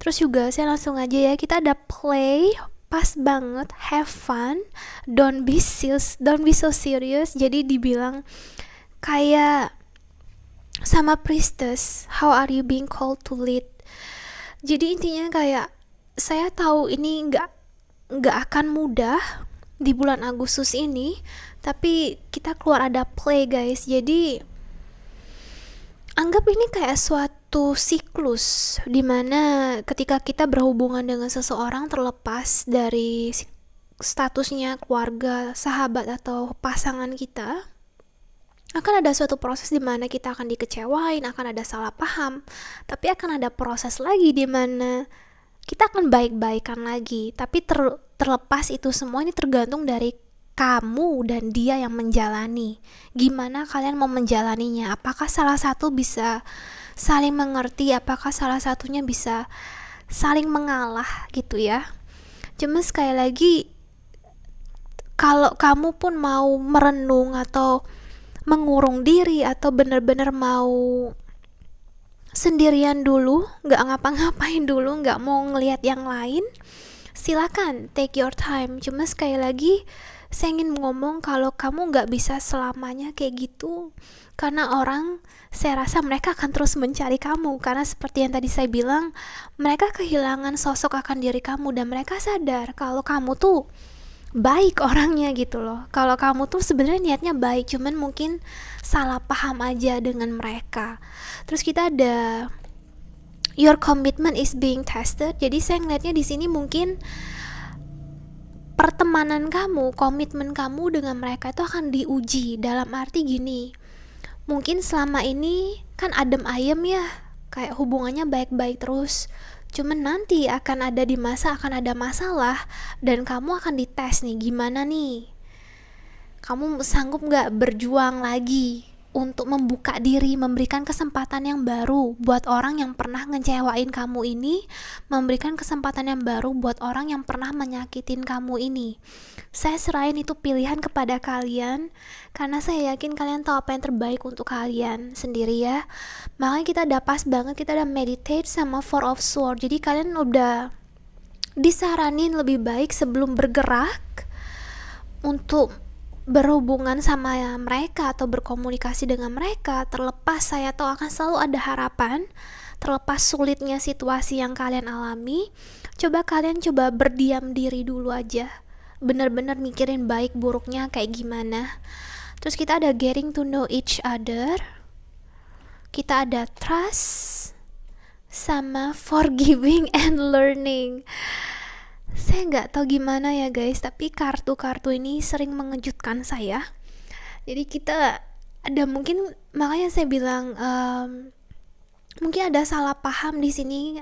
Terus juga saya langsung aja ya, kita ada play, pas banget, have fun, don't be so serious. Jadi dibilang kayak sama priestess, how are you being called to lead. Jadi intinya kayak saya tahu ini nggak akan mudah di bulan Agustus ini, tapi kita keluar ada play guys. Jadi anggap ini kayak suatu siklus dimana ketika kita berhubungan dengan seseorang, terlepas dari statusnya keluarga, sahabat, atau pasangan kita, akan ada suatu proses dimana kita akan dikecewain, akan ada salah paham, tapi akan ada proses lagi dimana kita akan baik-baikan lagi. Tapi terlepas itu semua, ini tergantung dari kamu dan dia yang menjalani. Gimana kalian mau menjalaninya? Apakah salah satu bisa saling mengerti? Apakah salah satunya bisa saling mengalah gitu ya? Cuma sekali lagi, kalau kamu pun mau merenung atau mengurung diri atau benar-benar mau sendirian dulu, gak ngapa-ngapain dulu, gak mau ngelihat yang lain, silakan take your time. Cuma sekali lagi saya ingin ngomong kalau kamu gak bisa selamanya kayak gitu, karena orang, saya rasa mereka akan terus mencari kamu. Karena seperti yang tadi saya bilang, mereka kehilangan sosok akan diri kamu, dan mereka sadar kalau kamu tuh baik orangnya gitu loh. Kalau kamu tuh sebenarnya niatnya baik, cuman mungkin salah paham aja dengan mereka. Terus kita ada your commitment is being tested. Jadi saya ngeliatnya di sini mungkin pertemanan kamu, komitmen kamu dengan mereka itu akan diuji. Dalam arti gini, mungkin selama ini kan adem ayem ya, kayak hubungannya baik-baik terus. Cuman nanti akan ada di masa akan ada masalah dan kamu akan dites nih, gimana nih? Kamu sanggup nggak berjuang lagi untuk membuka diri, memberikan kesempatan yang baru buat orang yang pernah ngecewain kamu ini, memberikan kesempatan yang baru buat orang yang pernah menyakitin kamu ini. Saya serahin itu pilihan kepada kalian, karena saya yakin kalian tahu apa yang terbaik untuk kalian sendiri ya. Makanya kita udah pas banget, kita udah meditate sama Four of Swords. Jadi kalian udah disaranin lebih baik sebelum bergerak untuk berhubungan sama mereka atau berkomunikasi dengan mereka. Terlepas saya tahu akan selalu ada harapan, terlepas sulitnya situasi yang kalian alami, kalian coba berdiam diri dulu aja, bener-bener mikirin baik buruknya kayak gimana. Terus kita ada getting to know each other, kita ada trust, sama forgiving and learning. Saya nggak tahu gimana ya guys, tapi kartu-kartu ini sering mengejutkan saya. Jadi kita ada mungkin, makanya saya bilang mungkin ada salah paham di sini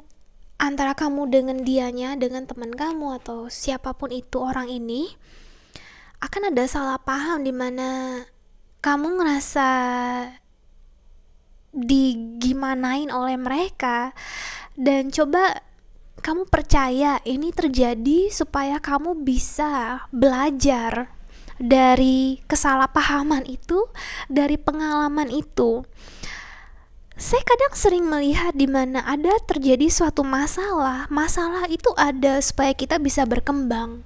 antara kamu dengan dianya, dengan teman kamu atau siapapun itu orang ini. Akan ada salah paham di mana kamu ngerasa digimanain oleh mereka, dan coba kamu percaya ini terjadi supaya kamu bisa belajar dari kesalahpahaman itu, dari pengalaman itu. Saya kadang sering melihat di mana ada terjadi suatu masalah itu ada supaya kita bisa berkembang.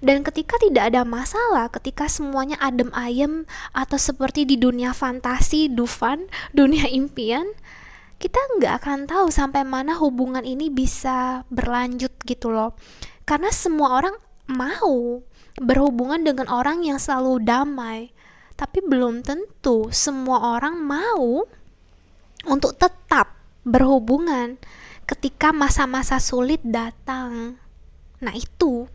Dan ketika tidak ada masalah, ketika semuanya adem ayem atau seperti di dunia fantasi, Dufan, dunia impian, kita nggak akan tahu sampai mana hubungan ini bisa berlanjut gitu loh. Karena semua orang mau berhubungan dengan orang yang selalu damai, tapi belum tentu semua orang mau untuk tetap berhubungan ketika masa-masa sulit datang. Nah itu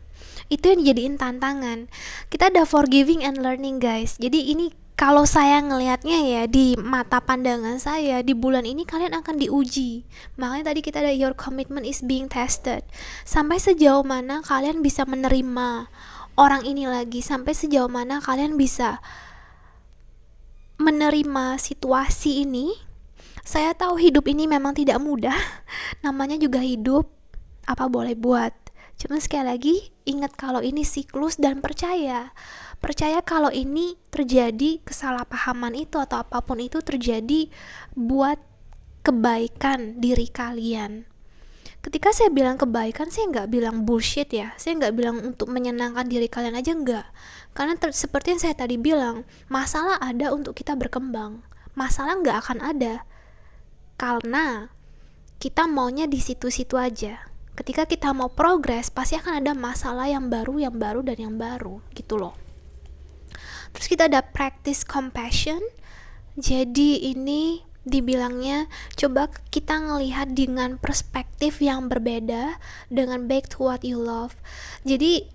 yang dijadiin tantangan. Kita ada forgiving and learning guys. Jadi ini kalau saya ngelihatnya ya, di mata pandangan saya, di bulan ini kalian akan diuji. Makanya tadi kita ada your commitment is being tested. Sampai sejauh mana kalian bisa menerima orang ini lagi, sampai sejauh mana kalian bisa menerima situasi ini. Saya tahu hidup ini memang tidak mudah. Namanya juga hidup, apa boleh buat. Cuma sekali lagi, ingat kalau ini siklus dan percaya kalau ini terjadi, kesalahpahaman itu atau apapun itu terjadi buat kebaikan diri kalian. Ketika saya bilang kebaikan, saya nggak bilang bullshit ya, saya nggak bilang untuk menyenangkan diri kalian aja, nggak. Karena seperti yang saya tadi bilang, masalah ada untuk kita berkembang, masalah nggak akan ada karena kita maunya di situ-situ aja. Ketika kita mau progres, pasti akan ada masalah yang baru gitu loh. Terus kita ada practice compassion. Jadi ini dibilangnya coba kita ngelihat dengan perspektif yang berbeda, dengan back to what you love. Jadi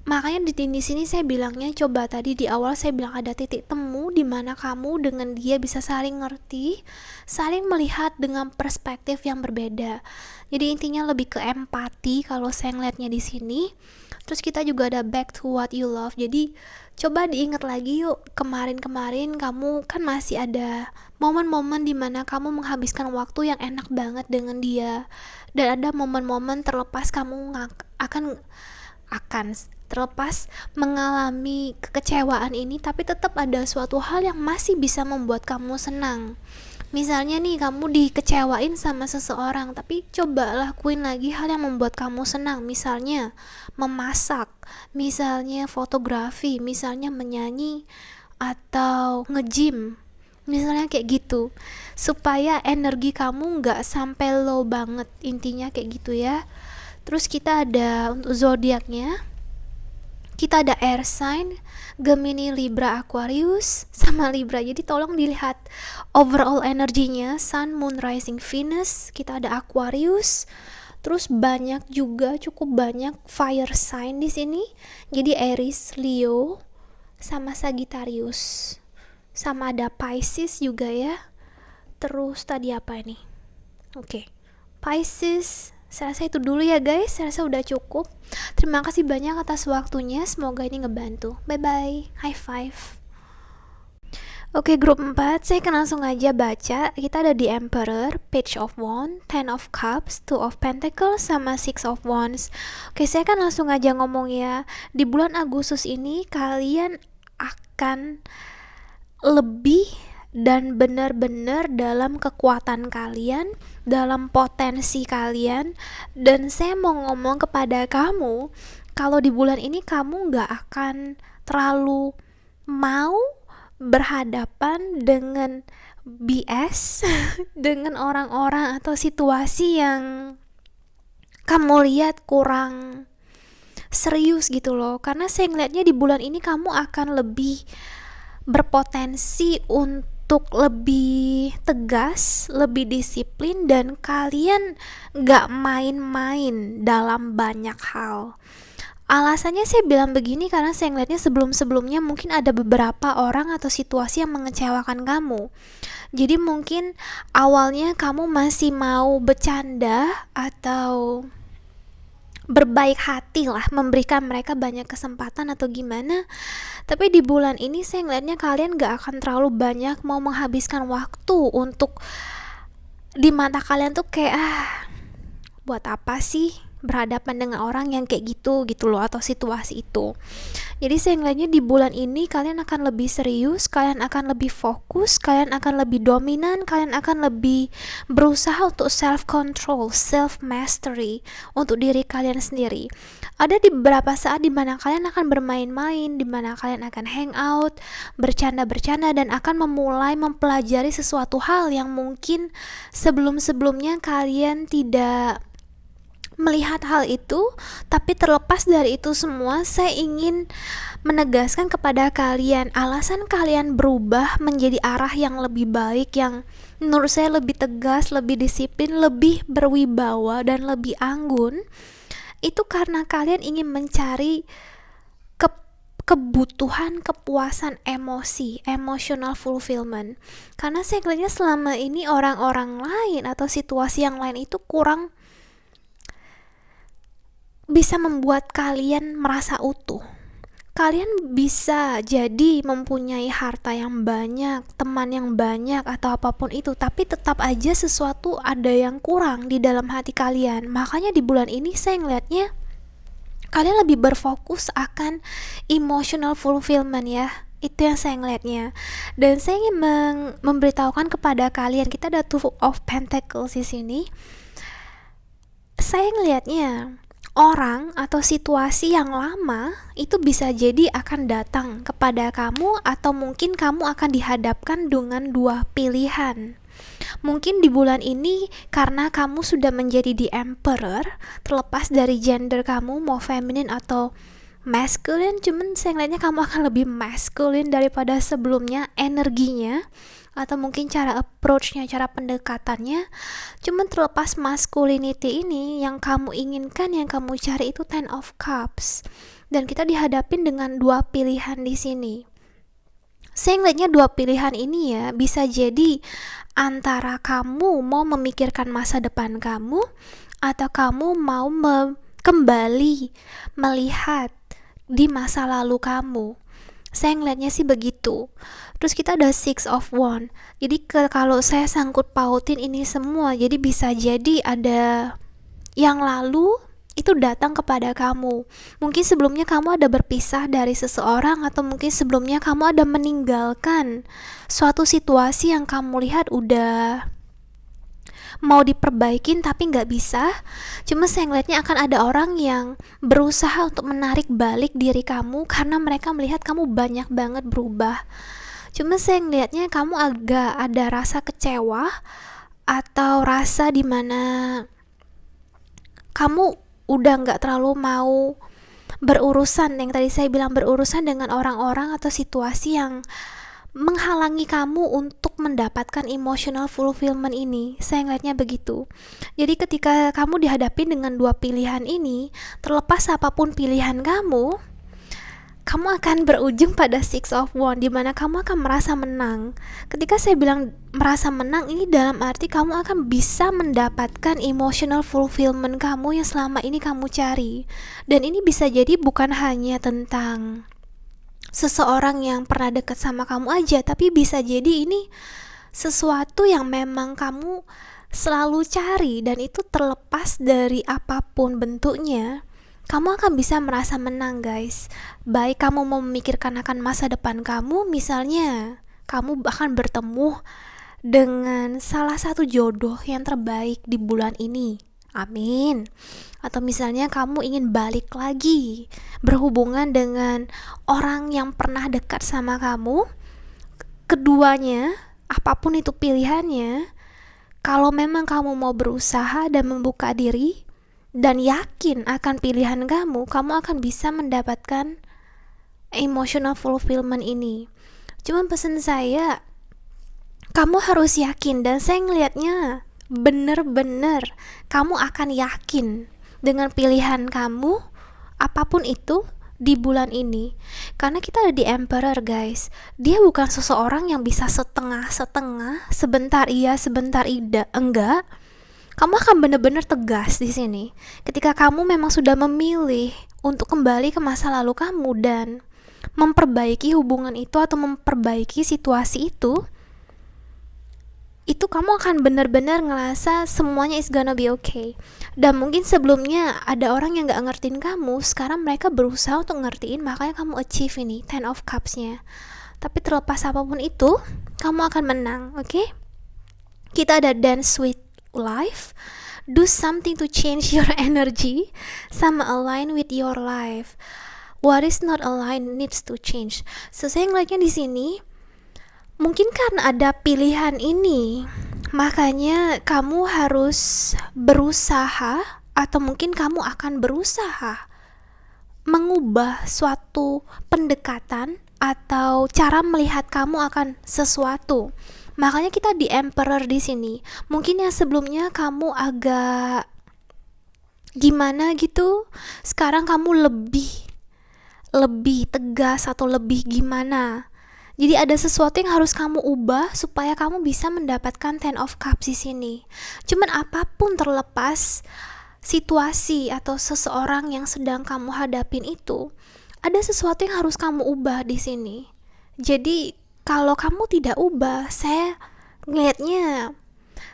makanya di sini saya bilangnya, coba tadi di awal saya bilang ada titik temu di mana kamu dengan dia bisa saling ngerti, saling melihat dengan perspektif yang berbeda. Jadi intinya lebih ke empati kalau saya ngeliatnya di sini. Terus kita juga ada back to what you love. Jadi coba diingat lagi yuk, kemarin-kemarin kamu kan masih ada momen-momen di mana kamu menghabiskan waktu yang enak banget dengan dia, dan ada momen-momen terlepas kamu akan terlepas mengalami kekecewaan ini, tapi tetap ada suatu hal yang masih bisa membuat kamu senang. Misalnya nih, kamu dikecewain sama seseorang, tapi coba lakuin lagi hal yang membuat kamu senang. Misalnya memasak, misalnya fotografi, misalnya menyanyi, atau nge-gym, misalnya kayak gitu, supaya energi kamu gak sampai low banget. Intinya kayak gitu ya. Terus kita ada untuk zodiaknya, kita ada air sign, Gemini, Libra, Aquarius, sama Libra. Jadi tolong dilihat overall energinya, Sun, Moon, Rising, Venus. Kita ada Aquarius, Terus banyak juga, cukup banyak fire sign di sini. Jadi Aries, Leo, sama Sagittarius. Sama ada Pisces juga ya. Terus tadi apa ini? Oke. Pisces, saya rasa itu dulu ya guys. Saya rasa udah cukup. Terima kasih banyak atas waktunya. Semoga ini ngebantu. Bye bye. High five. Oke, grup 4, saya akan langsung aja baca. Kita ada di Emperor, Page of Wands, Ten of Cups, Two of Pentacles, sama Six of Wands. Oke, saya akan langsung aja ngomong ya. Di bulan Agustus ini, kalian akan lebih dan benar-benar dalam kekuatan kalian, dalam potensi kalian. Dan saya mau ngomong kepada kamu, kalau di bulan ini kamu gak akan terlalu mau berhadapan dengan BS dengan orang-orang atau situasi yang kamu lihat kurang serius gitu loh. Karena saya ngeliatnya di bulan ini kamu akan lebih berpotensi untuk lebih tegas, lebih disiplin, dan kalian gak main-main dalam banyak hal. Alasannya saya bilang begini karena saya ngeliatnya sebelum-sebelumnya mungkin ada beberapa orang atau situasi yang mengecewakan kamu. Jadi mungkin awalnya kamu masih mau bercanda atau berbaik hati lah, memberikan mereka banyak kesempatan atau gimana. Tapi di bulan ini saya ngeliatnya kalian gak akan terlalu banyak mau menghabiskan waktu untuk, di mata kalian tuh kayak buat apa sih berhadapan dengan orang yang kayak gitu loh, atau situasi itu. Jadi saya ngeliatnya di bulan ini kalian akan lebih serius, kalian akan lebih fokus, kalian akan lebih dominan, kalian akan lebih berusaha untuk self control, self mastery untuk diri kalian sendiri. Ada di beberapa saat di mana kalian akan bermain-main, di mana kalian akan hang out, bercanda-bercanda, dan akan memulai mempelajari sesuatu hal yang mungkin sebelum-sebelumnya kalian tidak melihat hal itu. Tapi terlepas dari itu semua, saya ingin menegaskan kepada kalian, alasan kalian berubah menjadi arah yang lebih baik, yang menurut saya lebih tegas, lebih disiplin, lebih berwibawa, dan lebih anggun, itu karena kalian ingin mencari kebutuhan, kepuasan emosi, emotional fulfillment. Karena saya kelihatannya selama ini orang-orang lain atau situasi yang lain itu kurang bisa membuat kalian merasa utuh. Kalian bisa jadi mempunyai harta yang banyak, teman yang banyak, atau apapun itu, tapi tetap aja sesuatu ada yang kurang di dalam hati kalian. Makanya di bulan ini saya ngeliatnya kalian lebih berfokus akan emotional fulfillment ya. Itu yang saya ngeliatnya. Dan saya ingin memberitahukan kepada kalian, kita ada Two of Pentacles di sini. Saya ngeliatnya orang atau situasi yang lama itu bisa jadi akan datang kepada kamu, atau mungkin kamu akan dihadapkan dengan dua pilihan. Mungkin di bulan ini karena kamu sudah menjadi the emperor, terlepas dari gender kamu mau feminine atau masculine, cuman saya ngeliatnya kamu akan lebih masculine daripada sebelumnya, energinya atau mungkin cara approach-nya, cara pendekatannya. Cuman terlepas masculinity ini, yang kamu inginkan, yang kamu cari itu Ten of Cups. Dan kita dihadapin dengan dua pilihan di sini. Saya ngeliatnya dua pilihan ini ya, bisa jadi antara kamu mau memikirkan masa depan kamu, atau kamu mau kembali melihat di masa lalu kamu. Saya ngeliatnya sih begitu. Terus kita ada Six of Wands. Jadi kalau saya sangkut pautin ini semua, jadi bisa jadi ada yang lalu itu datang kepada kamu. Mungkin sebelumnya kamu ada berpisah dari seseorang, atau mungkin sebelumnya kamu ada meninggalkan suatu situasi yang kamu lihat udah mau diperbaikin tapi nggak bisa. Cuma saya ngeliatnya akan ada orang yang berusaha untuk menarik balik diri kamu karena mereka melihat kamu banyak banget berubah. Cuma saya ngeliatnya kamu agak ada rasa kecewa, atau rasa dimana kamu udah nggak terlalu mau berurusan, yang tadi saya bilang berurusan dengan orang-orang atau situasi yang menghalangi kamu untuk mendapatkan emotional fulfillment ini. Saya ngeliatnya begitu. Jadi ketika kamu dihadapi dengan dua pilihan ini, terlepas apapun pilihan kamu akan berujung pada Six of Wands, di mana kamu akan merasa menang. Ketika saya bilang merasa menang, ini dalam arti kamu akan bisa mendapatkan emotional fulfillment kamu yang selama ini kamu cari. Dan ini bisa jadi bukan hanya tentang seseorang yang pernah dekat sama kamu aja, tapi bisa jadi ini sesuatu yang memang kamu selalu cari, dan itu terlepas dari apapun bentuknya, kamu akan bisa merasa menang, guys. Baik kamu mau memikirkan akan masa depan kamu, misalnya kamu akan bertemu dengan salah satu jodoh yang terbaik di bulan ini, amin. Atau misalnya kamu ingin balik lagi berhubungan dengan orang yang pernah dekat sama kamu. Keduanya, apapun itu pilihannya, kalau memang kamu mau berusaha dan membuka diri dan yakin akan pilihan kamu akan bisa mendapatkan emotional fulfillment ini. Cuman pesan saya, kamu harus yakin, dan saya ngelihatnya bener-bener kamu akan yakin dengan pilihan kamu apapun itu di bulan ini. Karena kita ada di Emperor, guys. Dia bukan seseorang yang bisa setengah-setengah, sebentar iya, sebentar enggak. Kamu akan benar-benar tegas di sini. Ketika kamu memang sudah memilih untuk kembali ke masa lalu kamu dan memperbaiki hubungan itu atau memperbaiki situasi itu kamu akan benar-benar ngerasa semuanya is gonna be okay. Dan mungkin sebelumnya ada orang yang gak ngertiin kamu, sekarang mereka berusaha untuk ngertiin, makanya kamu achieve ini Ten of Cups-nya. Tapi terlepas apapun itu, kamu akan menang, okay? Kita ada Dance with Life. Do something to change your energy sama align with your life. What is not aligned needs to change. So saya ngeliatnya di sini, mungkin karena ada pilihan ini, makanya kamu harus berusaha, atau mungkin kamu akan berusaha mengubah suatu pendekatan atau cara melihat kamu akan sesuatu. Makanya kita di Emperor di sini. Mungkin yang sebelumnya kamu agak gimana gitu, sekarang kamu lebih tegas atau lebih gimana. Jadi ada sesuatu yang harus kamu ubah supaya kamu bisa mendapatkan Ten of Cups di sini. Cuman apapun terlepas situasi atau seseorang yang sedang kamu hadapin itu, ada sesuatu yang harus kamu ubah di sini. Jadi kalau kamu tidak ubah, saya ngelihatnya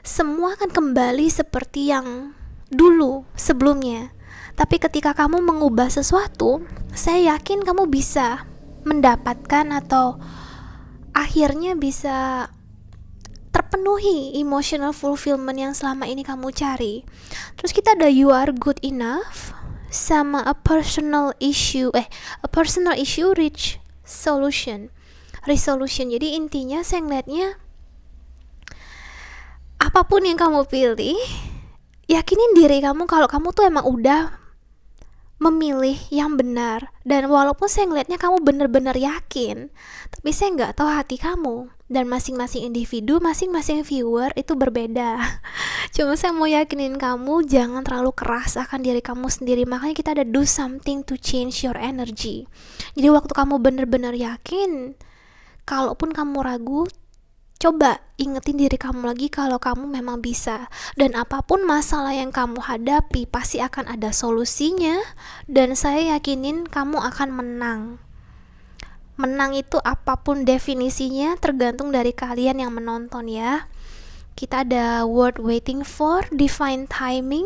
semua akan kembali seperti yang dulu sebelumnya. Tapi ketika kamu mengubah sesuatu, saya yakin kamu bisa mendapatkan atau akhirnya bisa terpenuhi emotional fulfillment yang selama ini kamu cari. Terus kita ada You Are Good Enough sama a personal issue reach resolution. Jadi intinya saya ngeliatnya apapun yang kamu pilih, yakinin diri kamu kalau kamu tuh emang udah memilih yang benar. Dan walaupun saya ngeliatnya kamu benar-benar yakin, tapi saya nggak tahu hati kamu. Dan masing-masing individu, masing-masing viewer itu berbeda. Cuma saya mau yakinin kamu jangan terlalu keras akan diri kamu sendiri. Makanya kita ada do something to change your energy. Jadi waktu kamu benar-benar yakin, kalaupun kamu ragu, coba ingetin diri kamu lagi kalau kamu memang bisa. Dan apapun masalah yang kamu hadapi pasti akan ada solusinya. Dan saya yakinin kamu akan menang. Menang itu apapun definisinya tergantung dari kalian yang menonton ya. Kita ada word waiting for, divine timing.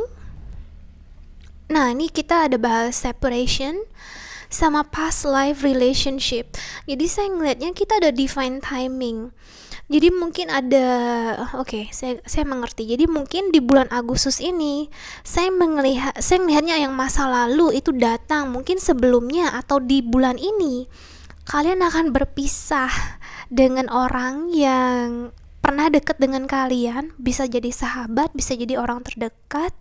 Nah ini kita ada bahas separation sama past life relationship. Jadi saya ngelihatnya kita ada divine timing. Jadi mungkin ada, saya mengerti. Jadi mungkin di bulan Agustus ini saya melihatnya yang masa lalu itu datang mungkin sebelumnya, atau di bulan ini kalian akan berpisah dengan orang yang pernah dekat dengan kalian. Bisa jadi sahabat, bisa jadi orang terdekat,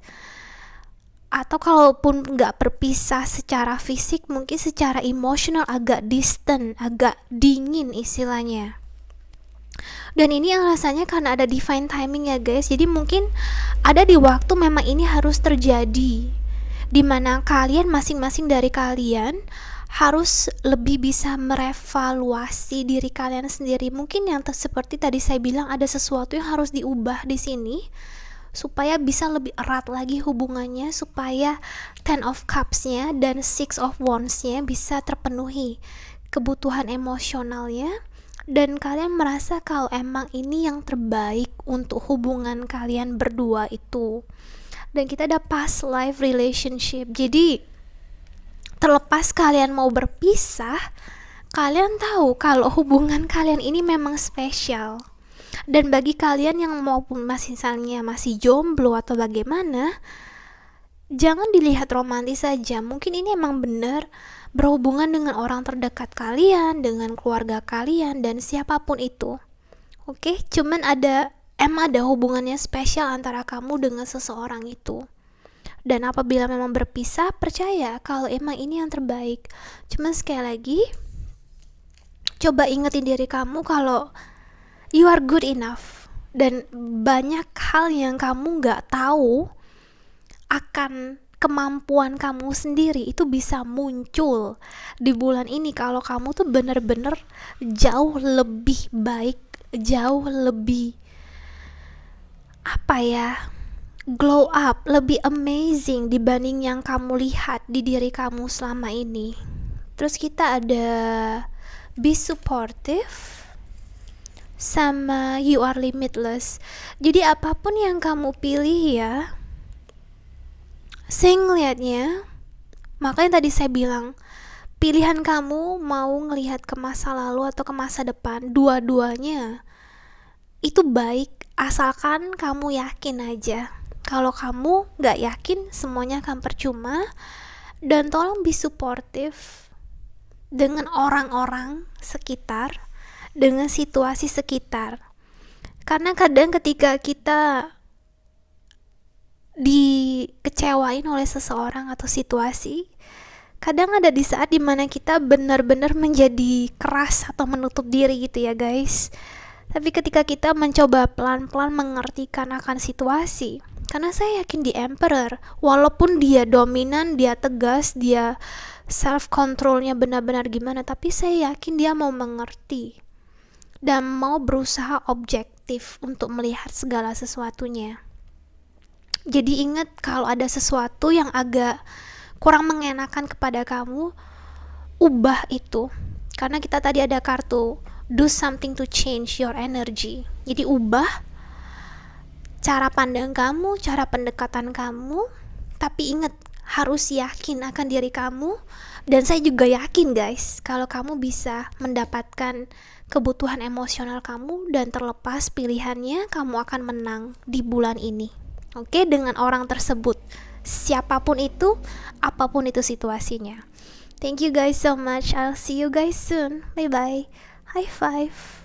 atau kalaupun nggak berpisah secara fisik, mungkin secara emosional agak distant, agak dingin istilahnya. Dan ini alasannya karena ada divine timing ya guys. Jadi mungkin ada di waktu memang ini harus terjadi, dimana kalian masing-masing dari kalian harus lebih bisa merevaluasi diri kalian sendiri. Mungkin yang seperti tadi saya bilang, ada sesuatu yang harus diubah di sini supaya bisa lebih erat lagi hubungannya, supaya Ten of Cups-nya dan Six of Wands-nya bisa terpenuhi kebutuhan emosionalnya, dan kalian merasa kalau emang ini yang terbaik untuk hubungan kalian berdua itu. Dan kita ada past life relationship. Jadi terlepas kalian mau berpisah, kalian tahu kalau hubungan kalian ini memang spesial. Dan bagi kalian yang maupun masih jomblo atau bagaimana, jangan dilihat romantis saja. Mungkin ini emang benar berhubungan dengan orang terdekat kalian, dengan keluarga kalian, dan siapapun itu. Oke, cuman emang ada hubungannya spesial antara kamu dengan seseorang itu. Dan apabila memang berpisah, percaya kalau emang ini yang terbaik. Cuman sekali lagi, coba ingetin diri kamu kalau you are good enough, dan banyak hal yang kamu gak tahu akan kemampuan kamu sendiri itu bisa muncul di bulan ini kalau kamu tuh bener-bener jauh lebih baik, jauh lebih glow up, lebih amazing dibanding yang kamu lihat di diri kamu selama ini. Terus kita ada be supportive sama you are limitless. Jadi apapun yang kamu pilih ya, saya ngelihatnya, makanya tadi saya bilang, pilihan kamu mau ngelihat ke masa lalu atau ke masa depan, dua-duanya itu baik, asalkan kamu yakin aja. Kalau kamu gak yakin, semuanya akan percuma. Dan tolong be supportive dengan orang-orang sekitar, dengan situasi sekitar. Karena kadang ketika kita dikecewain oleh seseorang atau situasi, kadang ada di saat dimana kita benar-benar menjadi keras atau menutup diri gitu ya guys. Tapi ketika kita mencoba pelan-pelan mengertikan akan situasi, karena saya yakin di Emperor, walaupun dia dominan, dia tegas, dia self controlnya benar-benar gimana, tapi saya yakin dia mau mengerti dan mau berusaha objektif untuk melihat segala sesuatunya. Jadi ingat, kalau ada sesuatu yang agak kurang mengenakan kepada kamu, ubah itu. Karena kita tadi ada kartu do something to change your energy. Jadi ubah cara pandang kamu, cara pendekatan kamu, tapi ingat, harus yakin akan diri kamu. Dan saya juga yakin guys, kalau kamu bisa mendapatkan kebutuhan emosional kamu, dan terlepas pilihannya, kamu akan menang di bulan ini. Oke, dengan orang tersebut, siapapun itu, apapun itu situasinya. Thank you guys so much. I'll see you guys soon. Bye bye. High five.